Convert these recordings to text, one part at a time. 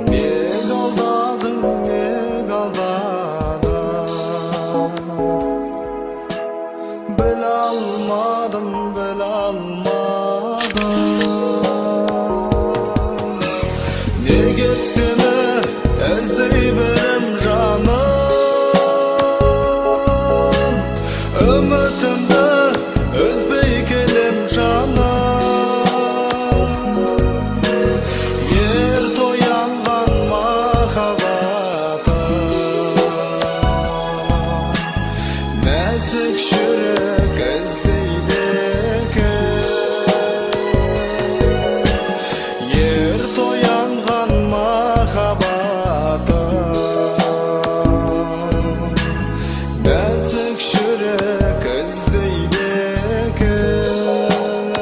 Neg aldadың, neg aldadың, біле алмадым, біле алмадым. Неге сені іздей берем жаным, үмітімді үзбей келем жаным. Нәзік жүрек іздейді екен, ерте оянған махаббатым. Нәзік жүрек іздейді екен.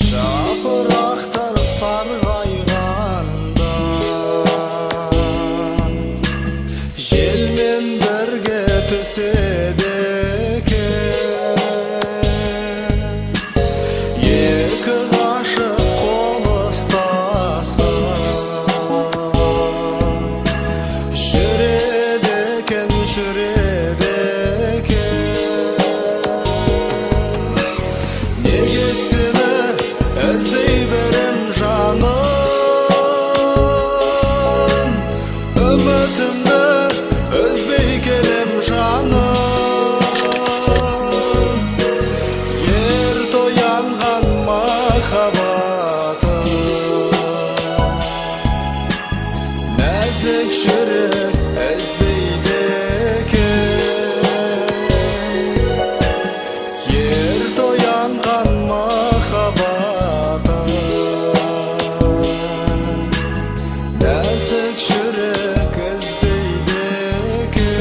Жапырақтар сарғайғанда, желмен бірге түседі екен. Екі ғашық қол ұстасып жүреді екен, жүреді екен. Неге сені іздей берем жаным, үмітімді үзбей келем жаным. Ерте оянған махаббатым, нәзік жүрек іздейді екен. Ерте оянған махаббатым, нәзік жүрек іздейді екен.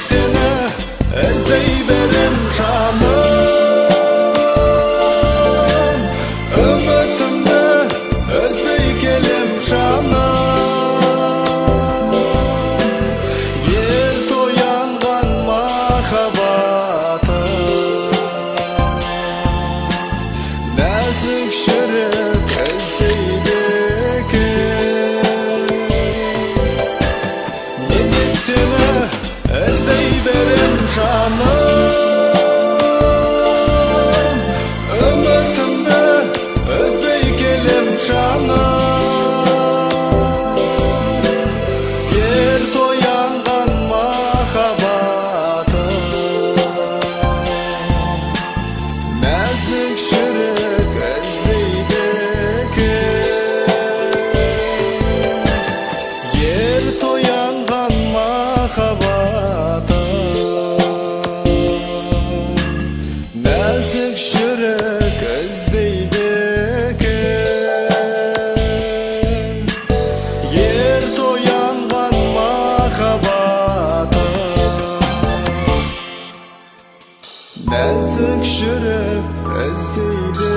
Seni іздей берем жаным, үмітімді үзбей келем жаным. Ерте оянған махаббатым, нәзік жүрек іздейді екен. Неге сені іздей берем жаным, үмітімді үзбей келем жаным. Ерте оянған махаббатым, нәзік жүрек іздейді екен. Ерте оянған махаббатым, нәзік жүрек іздейді екен. Ерте оянған махаббатым, нәзік жүрек іздейді